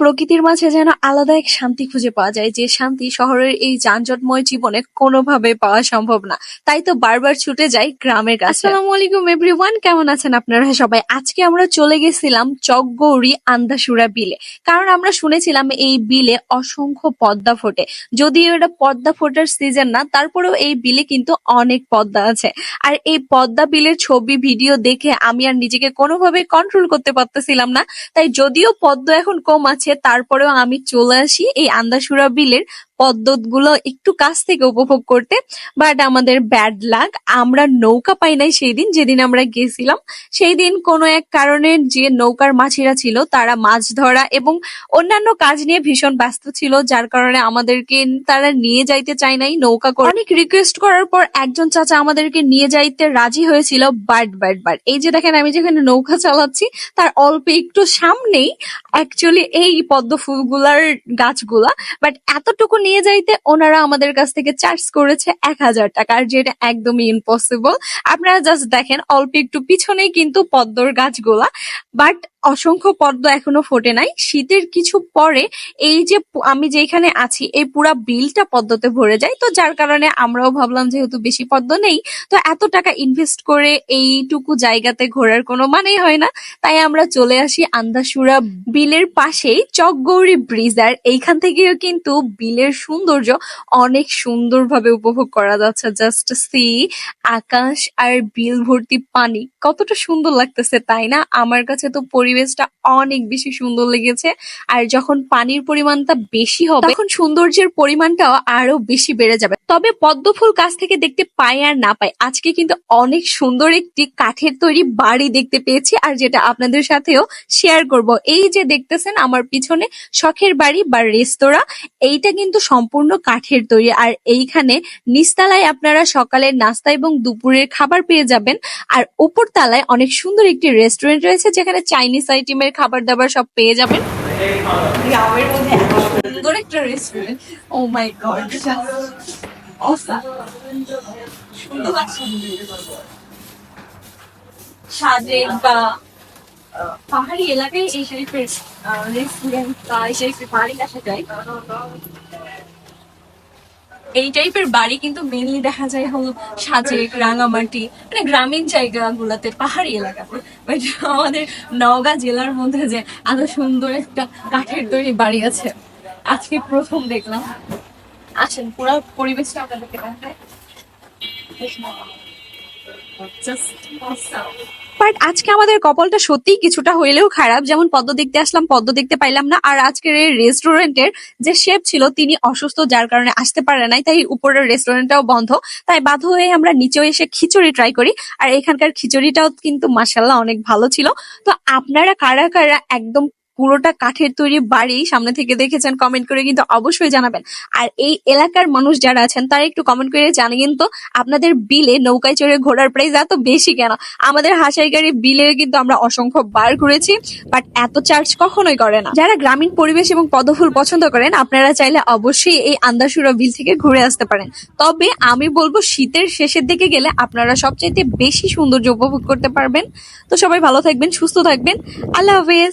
প্রকৃতির মাঝে যেন আলাদা এক শান্তি খুঁজে পাওয়া যায়, যে শান্তি শহরের এই যানজটময় জীবনে কোনোভাবে পাওয়া সম্ভব না। তাই তো বারবার ছুটে যাই গ্রামের কাছে। আসসালামু আলাইকুম এভরিওয়ান, কেমন আছেন আপনারা সবাই? আজকে আমরা চলে গেছিলাম চকগৌরী আন্দাসুরা বিলে, কারণ আমরা শুনেছিলাম এই বিলে অসংখ্য পদ্মা ফোটে। যদিও এটা পদ্মা ফোটার সিজন না, তারপরেও এই বিলে কিন্তু অনেক পদ্মা আছে। আর এই পদ্মা বিলের ছবি ভিডিও দেখে আমি আর নিজেকে কোনোভাবে কন্ট্রোল করতে পারতেছিলাম না। তাই যদিও পদ্ম এখন কম আছে, তারপরেও আমি চলে আসি এই আন্দাসুরা বিলের পদ্মগুলো একটু কাছ থেকে উপভোগ করতে। বাট আমাদের ব্যাড লাক, আমরা নৌকা পাই নাই সেই দিন যেদিন আমরা গেছিলাম। সেই দিন কোনো এক কারণে যে নৌকার মাঝিরা ছিল তারা মাছ ধরা এবং অন্যান্য কাজ নিয়ে ভীষণ ব্যস্ত ছিল, যার কারণে আমাদেরকে তারা নিয়ে যাইতে চায় নাই নৌকা করে। অনেক রিকোয়েস্ট করার পর একজন চাচা আমাদেরকে নিয়ে যাইতে রাজি হয়েছিল। বাট এই যে দেখেন আমি যেখানে নৌকা চালাচ্ছি তার অল্প একটু সামনেই অ্যাকচুয়ালি এই পদ্ম ফুলগুলার গাছগুলা। বাট এতটুকু নিয়ে যাইতে ওনারা আমাদের কাছ থেকে চার্জ করেছে 1000 টাকা, আর যেটা একদমই ইম্পসিবল। আপনারা জাস্ট দেখেন অল্প একটু পিছনেই কিন্তু পদ্মর গাছগুলা। বাট অসংখ্য পদ্ম এখনো ফোটে নাই। শীতের কিছু পরে এই যে আমি যেখানে আছি এই পুরা বিলটা পদ্মতে ভরে যায়, তো যার কারণে আমরাও ভাবলাম যেহেতু বেশি পদ্ম নেই, তো এত টাকা ইনভেস্ট করে এইটুকু জায়গাতে ঘোরার কোনো মানেই হয় না। তাই আমরা চলে আসি আন্দাসুরা বিলের পাশেই চকগৌরী ব্রিজ। আর এইখান থেকেও কিন্তু বিলের সৌন্দর্য অনেক সুন্দরভাবে উপভোগ করা যাচ্ছে। জাস্ট সি, আকাশ আর বিল ভর্তি পানি, কতটা সুন্দর লাগতেছে তাই না? আমার কাছে তো পরিবেশটা অনেক বেশি সুন্দর লেগেছে। আর যখন পানির পরিমাণটা বেশি হবে তখন সৌন্দর্যের পরিমাণটাও আরো বেশি বেড়ে যাবে। তবে পদ্ম ফুল কাছ থেকে দেখতে পাই আর না পাই, আজকে কিন্তু অনেক সুন্দর একটি কাঠের তৈরি বাড়ি দেখতে পেয়েছি, আর যেটা আপনাদের সাথেও শেয়ার করব। এই যে দেখতেছেন আমার পিছনে শখের বাড়ি বা রেস্তোরাঁ, এইটা কিন্তু সম্পূর্ণ কাঠের তৈরি। আর এইখানে নিচতলায় আপনারা সকালের নাস্তা এবং দুপুরের খাবার পেয়ে যাবেন। আর উপর তলায় অনেক সুন্দর একটি রেস্টুরেন্ট রয়েছে, যেখানে চাইনিজ আইটেমের খাবার দাবার সব পেয়ে যাবেন। গ্রামের মধ্যে এত সুন্দর একটা রেস্টুরেন্ট, ও মাই গড, সুন্দর লাগছে। সাজেক বা পাহাড়ি এলাকায় এই টাইপের রেস্টুরেন্ট বা এই টাইপের বাড়ি দেখা যায়। এই টাইপের বাড়ি কিন্তু মেনলি দেখা যায় হলো সাজেক, রাঙামাটি, মানে গ্রামীণ জায়গাগুলোতে, পাহাড়ি এলাকাতে। বাট আমাদের নওগাঁ জেলার মধ্যে যে এত সুন্দর একটা কাঠের তৈরি বাড়ি আছে আজকে প্রথম দেখলাম। আসেন পুরো পরিবেশটা আপনাদেরকে দেখায়। বাট আজকে আমাদের কপালটা সত্যি কিছুটা হইলেও খারাপ, যেমন পদ্ম দেখতে আসলাম পদ্ম দেখতে পাইলাম না। আর আজকের এই রেস্টুরেন্টের যে শেফ ছিল তিনি অসুস্থ, যার কারণে আসতে পারে নাই, তাই উপরের রেস্টুরেন্টটাও বন্ধ। তাই বাধ্য হয়ে আমরা নিচেও এসে খিচুড়ি ট্রাই করি। আর এখানকার খিচুড়িটাও কিন্তু মাশাআল্লাহ অনেক ভালো ছিল। তো আপনারা কারা কারা একদম পুরোটা কাঠের তৈরি বাড়ি সামনে থেকে দেখেছেন কমেন্ট করে কিন্তু অবশ্যই জানাবেন। আর এই এলাকার মানুষ যারা আছেন তারা একটু কমেন্ট করে জানিয়ে তো আপনাদের বিলে নৌকায় চড়ে ঘোরার প্রাইস এত বেশি কেন? আমাদের হাসাইগাড়ি বিলে কিন্তু আমরা অসংখ্য বার ঘুরেছি, বাট এত চার্জ কখনোই করে না। যারা গ্রামীণ পরিবেশ এবং পদ্মফুল পছন্দ করেন আপনারা চাইলে অবশ্যই এই আন্দাসুরা বিল থেকে ঘুরে আসতে পারেন। তবে আমি বলবো শীতের শেষের দিকে গেলে আপনারা সবচাইতে বেশি সৌন্দর্য উপভোগ করতে পারবেন। তো সবাই ভালো থাকবেন, সুস্থ থাকবেন, আল্লাহ হাফেজ।